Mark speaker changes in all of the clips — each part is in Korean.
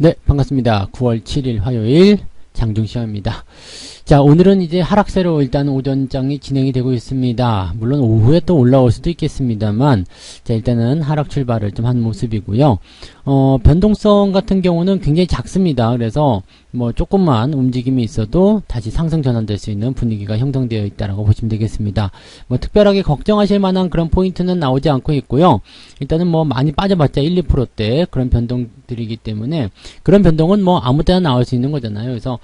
Speaker 1: 네, 반갑습니다. 9월 7일 화요일 장중시험입니다. 자, 오늘은 이제 하락세로 일단 오전장이 진행이 되고 있습니다. 물론 오후에 또 올라올 수도 있겠습니다만, 자, 일단은 하락 출발을 좀 한 모습이고요. 변동성 같은 경우는 굉장히 작습니다. 그래서 뭐 조금만 움직임이 있어도 다시 상승 전환될 수 있는 분위기가 형성되어 있다라고 보시면 되겠습니다. 뭐 특별하게 걱정하실 만한 그런 포인트는 나오지 않고 있고요. 일단은 뭐 많이 빠져봤자 1, 2%대 그런 변동들이기 때문에 그런 변동은 뭐 아무 때나 나올 수 있는 거잖아요. 그래서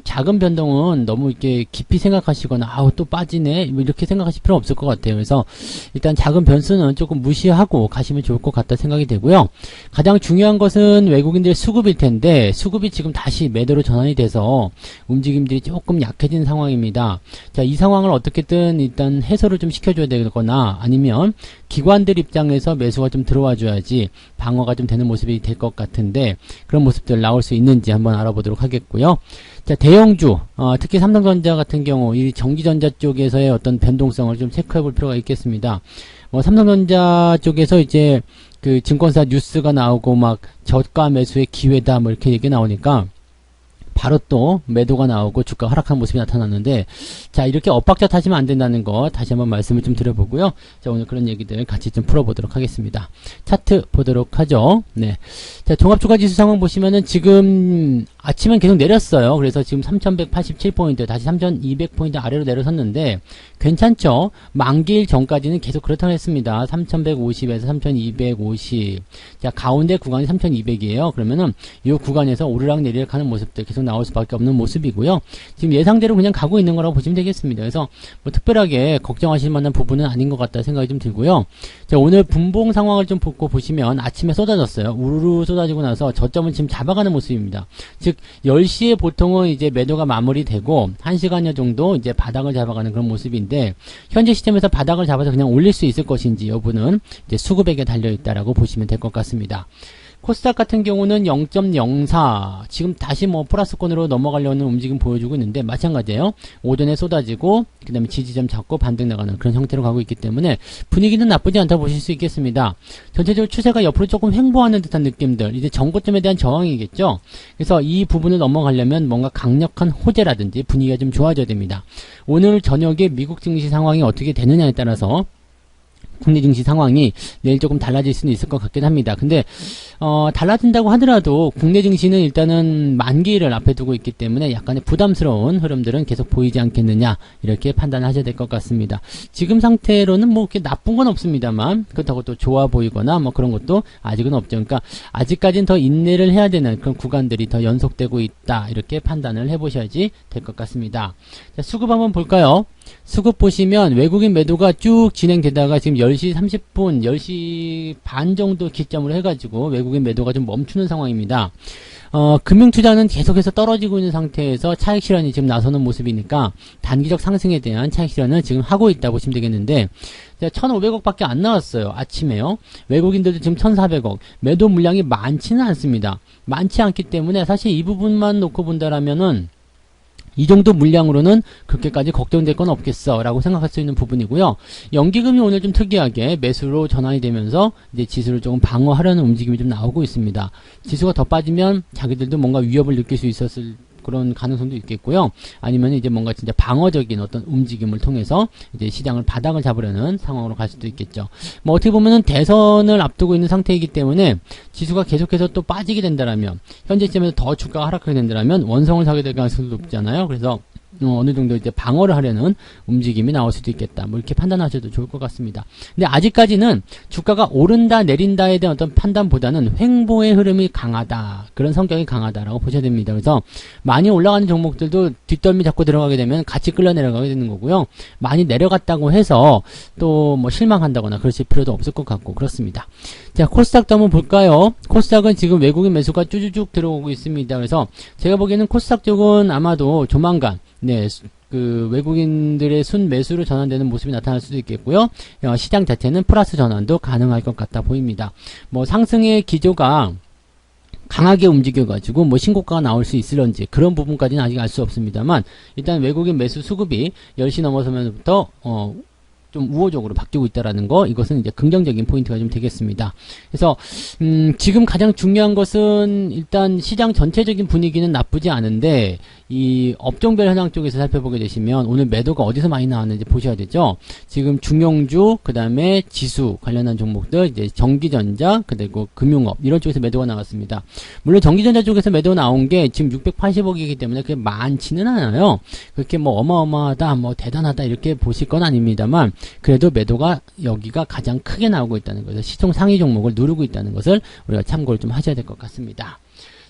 Speaker 1: 작은 변동은 너무 이렇게 깊이 생각하시거나 아우 또 빠지네 뭐 이렇게 생각하실 필요 없을 것 같아요. 그래서 일단 작은 변수는 조금 무시하고 가시면 좋을 것 같다 생각이 되고요. 가장 중요한 것은 외국인들의 수급일 텐데 수급이 지금 다시 매도로 전환이 돼서 움직임들이 조금 약해진 상황입니다. 자, 이 상황을 어떻게든 일단 해소를 좀 시켜줘야 되거나 아니면 기관들 입장에서 매수가 좀 들어와 줘야지 방어가 좀 되는 모습이 될 것 같은데 그런 모습들 나올 수 있는지 한번 알아보도록 하겠고요. 자, 대형주, 특히 삼성전자 같은 경우 이 전기전자 쪽에서의 어떤 변동성을 좀 체크해 볼 필요가 있겠습니다. 뭐 삼성전자 쪽에서 이제 그 증권사 뉴스가 나오고 막 저가 매수의 기회다 뭐 이렇게 얘기 나오니까 바로 또 매도가 나오고 주가 하락한 모습이 나타났는데, 자, 이렇게 엇박자 타시면 안 된다는 거 다시 한번 말씀을 좀 드려보고요. 자, 오늘 그런 얘기들 같이 좀 풀어보도록 하겠습니다. 차트 보도록 하죠. 네. 자, 종합주가지수 상황 보시면은 지금 아침엔 계속 내렸어요. 그래서 지금 3187포인트, 다시 3200포인트 아래로 내려섰는데, 괜찮죠? 만기일 전까지는 계속 그렇다고 했습니다. 3150에서 3250. 자, 가운데 구간이 3200이에요. 그러면은 이 구간에서 오르락 내리락 하는 모습들 계속 나올 수밖에 없는 모습이고요. 지금 예상대로 그냥 가고 있는 거라고 보시면 되겠습니다. 그래서 뭐 특별하게 걱정하실 만한 부분은 아닌 것 같다 생각이 좀 들고요. 자, 오늘 분봉 상황을 좀 보시면 아침에 쏟아졌어요. 우르르 쏟아지고 나서 저점은 지금 잡아가는 모습입니다. 즉 10시에 보통은 이제 매도가 마무리되고 1시간여 정도 이제 바닥을 잡아가는 그런 모습인데 현재 시점에서 바닥을 잡아서 그냥 올릴 수 있을 것인지 여부는 이제 수급에게 달려있다라고 보시면 될 것 같습니다. 코스닥 같은 경우는 0.04 지금 다시 뭐 플러스권으로 넘어가려는 움직임 보여주고 있는데 마찬가지예요. 오전에 쏟아지고 그 다음에 지지점 잡고 반등 나가는 그런 형태로 가고 있기 때문에 분위기는 나쁘지 않다 보실 수 있겠습니다. 전체적으로 추세가 옆으로 조금 횡보하는 듯한 느낌들, 이제 전고점에 대한 저항이겠죠. 그래서 이 부분을 넘어가려면 뭔가 강력한 호재라든지 분위기가 좀 좋아져야 됩니다. 오늘 저녁에 미국 증시 상황이 어떻게 되느냐에 따라서 국내 증시 상황이 내일 조금 달라질 수는 있을 것 같긴 합니다. 근데 달라진다고 하더라도 국내 증시는 일단은 만기일을 앞에 두고 있기 때문에 약간의 부담스러운 흐름들은 계속 보이지 않겠느냐 이렇게 판단하셔야 될 것 같습니다. 지금 상태로는 뭐 그렇게 나쁜 건 없습니다만 그렇다고 또 좋아 보이거나 뭐 그런 것도 아직은 없죠. 그러니까 아직까지는 더 인내를 해야 되는 그런 구간들이 더 연속되고 있다 이렇게 판단을 해보셔야지 될 것 같습니다. 자, 수급 한번 볼까요? 수급 보시면 외국인 매도가 쭉 진행되다가 지금 10시 30분, 10시 반 정도 기점으로 해가지고 외국인 매도가 좀 멈추는 상황입니다. 금융투자는 계속해서 떨어지고 있는 상태에서 차익 실현이 지금 나서는 모습이니까 단기적 상승에 대한 차익 실현을 지금 하고 있다 보시면 되겠는데 1,500억 밖에 안 나왔어요. 아침에요. 외국인들도 지금 1,400억. 매도 물량이 많지는 않습니다. 많지 않기 때문에 사실 이 부분만 놓고 본다라면은 이 정도 물량으로는 그렇게까지 걱정될 건 없겠어 라고 생각할 수 있는 부분이고요. 연기금이 오늘 좀 특이하게 매수로 전환이 되면서 이제 지수를 조금 방어하려는 움직임이 좀 나오고 있습니다. 지수가 더 빠지면 자기들도 뭔가 위협을 느낄 수 있었을 그런 가능성도 있겠고요. 아니면 이제 뭔가 진짜 방어적인 어떤 움직임을 통해서 이제 시장을 바닥을 잡으려는 상황으로 갈 수도 있겠죠. 뭐 어떻게 보면은 대선을 앞두고 있는 상태이기 때문에 지수가 계속해서 또 빠지게 된다라면 현재 시점에서 더 주가가 하락하게 된다라면 원성을 사게 될 가능성도 높잖아요. 그래서 어느 정도 이제 방어를 하려는 움직임이 나올 수도 있겠다. 뭐 이렇게 판단하셔도 좋을 것 같습니다. 근데 아직까지는 주가가 오른다 내린다에 대한 어떤 판단보다는 횡보의 흐름이 강하다. 그런 성격이 강하다라고 보셔야 됩니다. 그래서 많이 올라가는 종목들도 뒷덜미 잡고 들어가게 되면 같이 끌려 내려가게 되는 거고요. 많이 내려갔다고 해서 또 뭐 실망한다거나 그러실 필요도 없을 것 같고 그렇습니다. 자, 코스닥도 한번 볼까요? 코스닥은 지금 외국인 매수가 쭈쭈쭉 들어오고 있습니다. 그래서 제가 보기에는 코스닥 쪽은 아마도 조만간 그 외국인들의 순 매수로 전환되는 모습이 나타날 수도 있겠고요. 시장 자체는 플러스 전환도 가능할 것 같아 보입니다. 뭐 상승의 기조가 강하게 움직여가지고 뭐 신고가가 나올 수 있을런지 그런 부분까지는 아직 알 수 없습니다만 일단 외국인 매수 수급이 10시 넘어서면부터 좀 우호적으로 바뀌고 있다라는 거, 이것은 이제 긍정적인 포인트가 좀 되겠습니다. 그래서 지금 가장 중요한 것은 일단 시장 전체적인 분위기는 나쁘지 않은데 이 업종별 현황 쪽에서 살펴보게 되시면 오늘 매도가 어디서 많이 나왔는지 보셔야 되죠. 지금 중용주, 그 다음에 지수 관련한 종목들, 이제 전기전자, 그리고 금융업 이런 쪽에서 매도가 나왔습니다. 물론 전기전자 쪽에서 매도 나온 게 지금 680억이기 때문에 그게 많지는 않아요. 그렇게 뭐 어마어마하다, 뭐 대단하다 이렇게 보실 건 아닙니다만 그래도 매도가 여기가 가장 크게 나오고 있다는 것을, 시총 상위 종목을 누르고 있다는 것을 우리가 참고를 좀 하셔야 될 것 같습니다.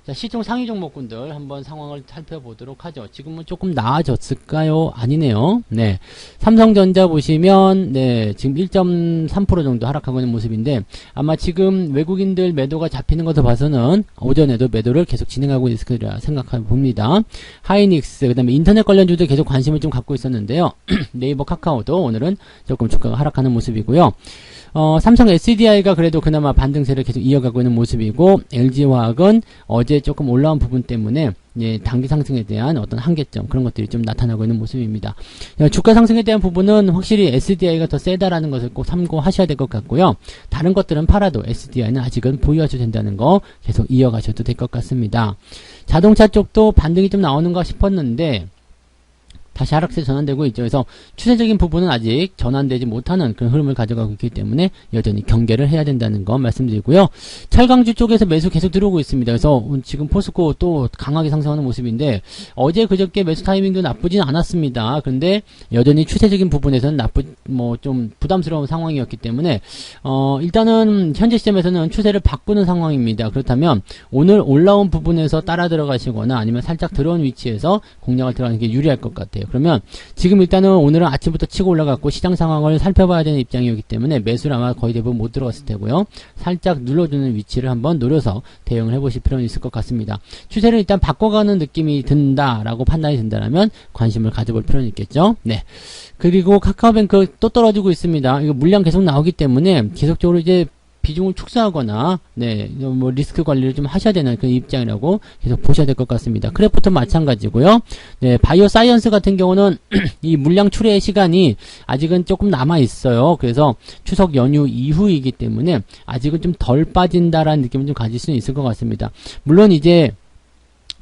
Speaker 1: 자, 시총 상위 종목군들 한번 상황을 살펴보도록 하죠. 지금은 조금 나아졌을까요? 아니네요. 네. 삼성전자 보시면, 네, 지금 1.3% 정도 하락하고 있는 모습인데, 아마 지금 외국인들 매도가 잡히는 것을 봐서는 오전에도 매도를 계속 진행하고 있을 거라 생각해 봅니다. 하이닉스, 그 다음에 인터넷 관련주도 계속 관심을 좀 갖고 있었는데요. 네이버, 카카오도 오늘은 조금 주가가 하락하는 모습이고요. 삼성 SDI가 그래도 그나마 반등세를 계속 이어가고 있는 모습이고, LG화학은 어제 조금 올라온 부분 때문에 예, 단기 상승에 대한 어떤 한계점, 그런 것들이 좀 나타나고 있는 모습입니다. 주가 상승에 대한 부분은 확실히 SDI가 더 세다라는 것을 꼭 참고하셔야 될 것 같고요. 다른 것들은 팔아도 SDI는 아직은 보유하셔도 된다는 거 계속 이어가셔도 될 것 같습니다. 자동차 쪽도 반등이 좀 나오는가 싶었는데 다시 하락세 전환되고 있죠. 그래서 추세적인 부분은 아직 전환되지 못하는 그런 흐름을 가져가고 있기 때문에 여전히 경계를 해야 된다는 거 말씀드리고요. 철강주 쪽에서 매수 계속 들어오고 있습니다. 그래서 지금 포스코 또 강하게 상승하는 모습인데 어제 그저께 매수 타이밍도 나쁘진 않았습니다. 그런데 여전히 추세적인 부분에서는 좀 부담스러운 상황이었기 때문에 일단은 현재 시점에서는 추세를 바꾸는 상황입니다. 그렇다면 오늘 올라온 부분에서 따라 들어가시거나 아니면 살짝 들어온 위치에서 공략을 들어가는 게 유리할 것 같아요. 그러면 지금 일단은 오늘은 아침부터 치고 올라갔고 시장 상황을 살펴봐야 되는 입장이기 때문에 매수를 아마 거의 대부분 못 들어갔을 테고요. 살짝 눌러주는 위치를 한번 노려서 대응을 해보실 필요는 있을 것 같습니다. 추세를 일단 바꿔가는 느낌이 든다라고 판단이 된다면 관심을 가져볼 필요는 있겠죠. 네. 그리고 카카오뱅크 또 떨어지고 있습니다. 이거 물량 계속 나오기 때문에 계속적으로 이제 비중을 축소하거나 뭐 리스크 관리를 좀 하셔야 되는 그런 입장이라고 계속 보셔야 될 것 같습니다. 크래프트 마찬가지고요. 네, 바이오 사이언스 같은 경우는 이 물량 출의 시간이 아직은 조금 남아 있어요. 그래서 추석 연휴 이후이기 때문에 아직은 좀 덜 빠진다라는 느낌을 좀 가질 수는 있을 것 같습니다. 물론 이제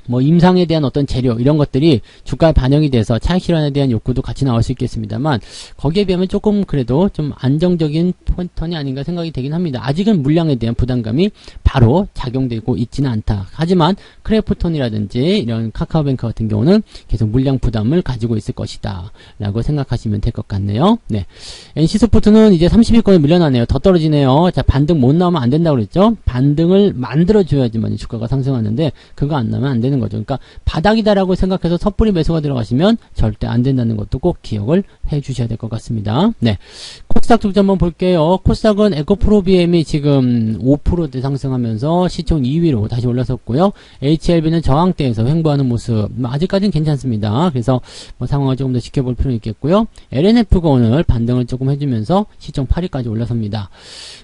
Speaker 1: 뭐 임상에 대한 어떤 재료 이런 것들이 주가에 반영이 돼서 차익 실현에 대한 욕구도 같이 나올 수 있겠습니다만 거기에 비하면 조금 그래도 좀 안정적인 패턴이 아닌가 생각이 되긴 합니다. 아직은 물량에 대한 부담감이 바로 작용되고 있지는 않다. 하지만 크래프톤이라든지 이런 카카오뱅크 같은 경우는 계속 물량 부담을 가지고 있을 것이다 라고 생각하시면 될 것 같네요. 네. NC소프트는 이제 30위권에 밀려나네요. 더 떨어지네요. 자, 반등 못 나오면 안 된다고 그랬죠. 반등을 만들어줘야지만 주가가 상승하는데 그거 안 나오면 안 되는 거죠. 그러니까 바닥이다라고 생각해서 섣불리 매수가 들어가시면 절대 안 된다는 것도 꼭 기억을 해 주셔야 될 것 같습니다. 네. 코스닥 쪽도 한번 볼게요. 코스닥은 에코프로비엠이 지금 5% 상승하면서 시총 2위로 다시 올라섰고요. HLB는 저항대에서 횡보하는 모습 아직까지는 괜찮습니다. 그래서 뭐 상황을 조금 더 지켜볼 필요는 있겠고요. LNF가 오늘 반등을 조금 해주면서 시총 8위까지 올라섭니다.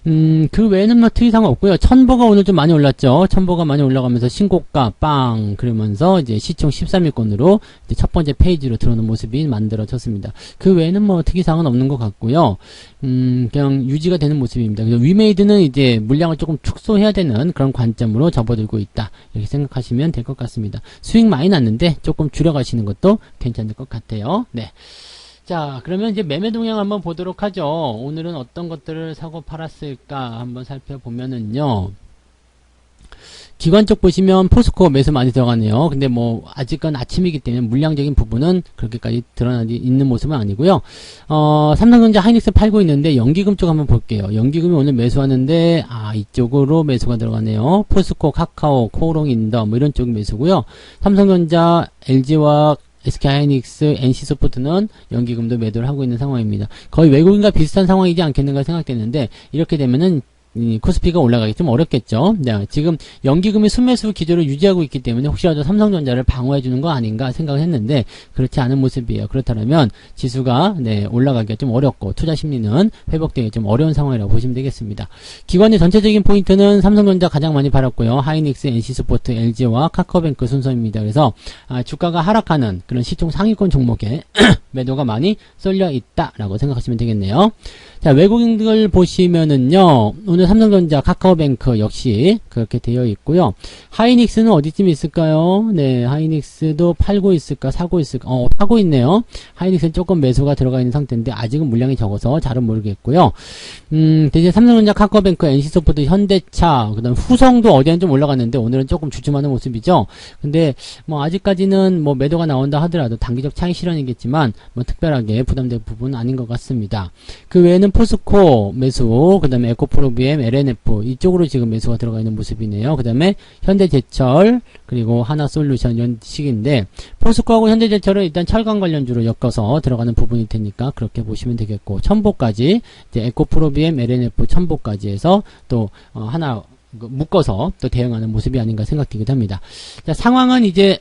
Speaker 1: 그 외에는 뭐 특이사항 없고요. 첨보가 오늘 좀 많이 올랐죠. 첨보가 많이 올라가면서 신고가 빵 그러면서 이제 시총 13위권으로 이제 첫 번째 페이지로 들어오는 모습이 만들어졌습니다. 그 외에는 뭐 특이사항은 없는 것 같고요. 그냥 유지가 되는 모습입니다. 그래서 위메이드는 이제 물량을 조금 축소해야 되는 그런 관점으로 접어들고 있다. 이렇게 생각하시면 될 것 같습니다. 수익 많이 났는데 조금 줄여가시는 것도 괜찮을 것 같아요. 네. 자, 그러면 이제 매매 동향 한번 보도록 하죠. 오늘은 어떤 것들을 사고 팔았을까 한번 살펴보면은요. 기관 쪽 보시면 포스코 매수 많이 들어가네요. 근데 뭐 아직은 아침이기 때문에 물량적인 부분은 그렇게까지 드러나지 있는 모습은 아니고요. 삼성전자 하이닉스 팔고 있는데 연기금 쪽 한번 볼게요. 연기금이 오늘 매수하는데 이쪽으로 매수가 들어가네요. 포스코, 카카오, 코오롱인더 뭐 이런 쪽 매수고요. 삼성전자, LG화학, SK하이닉스, NC소프트는 연기금도 매도를 하고 있는 상황입니다. 거의 외국인과 비슷한 상황이지 않겠는가 생각되는데 이렇게 되면은 이 코스피가 올라가기 좀 어렵겠죠. 네, 지금 연기금이 순매수 기조를 유지하고 있기 때문에 혹시라도 삼성전자를 방어해주는 거 아닌가 생각을 했는데 그렇지 않은 모습이에요. 그렇다면 지수가 네, 올라가기가 좀 어렵고 투자 심리는 회복되기 좀 어려운 상황이라고 보시면 되겠습니다. 기관의 전체적인 포인트는 삼성전자 가장 많이 팔았고요. 하이닉스, NC스포트, LG와 카카오뱅크 순서입니다. 그래서 주가가 하락하는 그런 시총 상위권 종목에 매도가 많이 쏠려 있다라고 생각하시면 되겠네요. 자, 외국인들 보시면은요, 오늘 삼성전자, 카카오뱅크 역시 그렇게 되어 있고요. 하이닉스는 어디쯤 있을까요? 네, 하이닉스도 팔고 있을까, 사고 있을까? 사고 있네요. 하이닉스는 조금 매수가 들어가 있는 상태인데, 아직은 물량이 적어서 잘은 모르겠고요. 대신 삼성전자, 카카오뱅크, NC소프트, 현대차, 그 다음 후성도 어제는 좀 올라갔는데, 오늘은 조금 주춤하는 모습이죠. 근데, 아직까지는 매도가 나온다 하더라도 단기적 차익 실현이겠지만, 특별하게 부담될 부분은 아닌 것 같습니다. 그 외에는 포스코 매수, 그 다음에 에코프로비엠, LNF 이쪽으로 지금 매수가 들어가 있는 모습이네요. 그 다음에 현대제철 그리고 하나솔루션 이런 식인데 포스코하고 현대제철은 일단 철강 관련주로 엮어서 들어가는 부분일 테니까 그렇게 보시면 되겠고 첨보까지 이제 에코프로비엠, LNF 첨보까지 해서 또 하나 묶어서 또 대응하는 모습이 아닌가 생각되기도 합니다. 자, 상황은 이제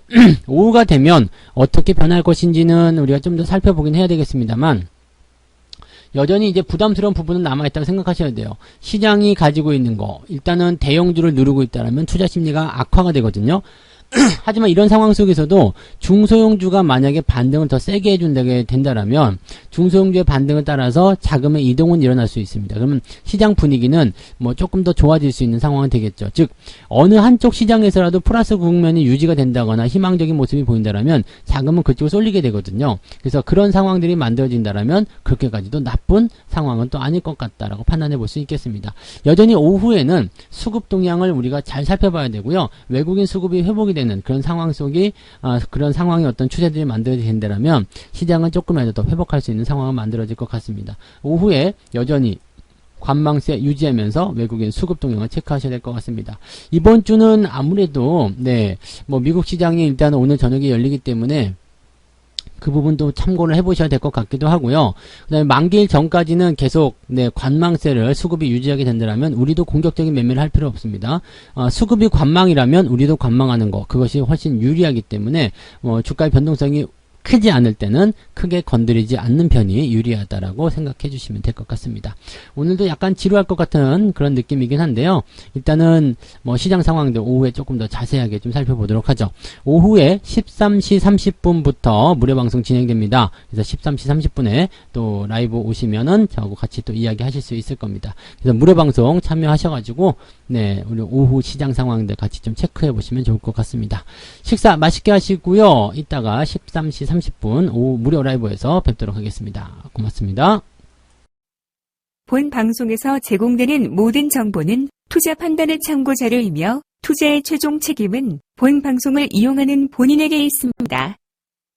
Speaker 1: 오후가 되면 어떻게 변할 것인지는 우리가 좀 더 살펴보긴 해야 되겠습니다만 여전히 이제 부담스러운 부분은 남아있다고 생각하셔야 돼요. 시장이 가지고 있는 거, 일단은 대형주를 누르고 있다면 투자 심리가 악화가 되거든요. 하지만 이런 상황 속에서도 중소형주가 만약에 반등을 더 세게 해준다게 된다라면 중소형주의 반등을 따라서 자금의 이동은 일어날 수 있습니다. 그러면 시장 분위기는 조금 더 좋아질 수 있는 상황은 되겠죠. 즉 어느 한쪽 시장에서라도 플러스 국면이 유지가 된다거나 희망적인 모습이 보인다라면 자금은 그쪽으로 쏠리게 되거든요. 그래서 그런 상황들이 만들어진다라면 그렇게까지도 나쁜 상황은 또 아닐 것 같다라고 판단해 볼 수 있겠습니다. 여전히 오후에는 수급 동향을 우리가 잘 살펴봐야 되고요. 외국인 수급이 회복이 되는 그런 상황 속에 그런 상황의 어떤 추세들이 만들어지게 된다면 시장은 조금이라도 더 회복할 수 있는 상황은 만들어질 것 같습니다. 오후에 여전히 관망세 유지하면서 외국인 수급 동향을 체크하셔야 될 것 같습니다. 이번 주는 아무래도 미국 시장이 일단 오늘 저녁에 열리기 때문에 그 부분도 참고를 해보셔야 될 것 같기도 하고요. 그 다음에 만기일 전까지는 계속 관망세를 수급이 유지하게 된다면 우리도 공격적인 매매를 할 필요 없습니다. 수급이 관망이라면 우리도 관망하는 거 그것이 훨씬 유리하기 때문에 주가의 변동성이 크지 않을 때는 크게 건드리지 않는 편이 유리하다라고 생각해 주시면 될 것 같습니다. 오늘도 약간 지루할 것 같은 그런 느낌이긴 한데요. 일단은 시장 상황도 오후에 조금 더 자세하게 좀 살펴보도록 하죠. 오후에 13시 30분부터 무료 방송 진행됩니다. 그래서 13시 30분에 또 라이브 오시면은 저하고 같이 또 이야기 하실 수 있을 겁니다. 그래서 무료 방송 참여하셔가지고 우리 오후 시장 상황들 같이 좀 체크해 보시면 좋을 것 같습니다. 식사 맛있게 하시고요. 이따가 13시 30분 오후 무료 라이브에서 뵙도록 하겠습니다. 고맙습니다.
Speaker 2: 본 방송에서 제공되는 모든 정보는 투자 판단의 참고 자료이며 투자의 최종 책임은 본 방송을 이용하는 본인에게 있습니다.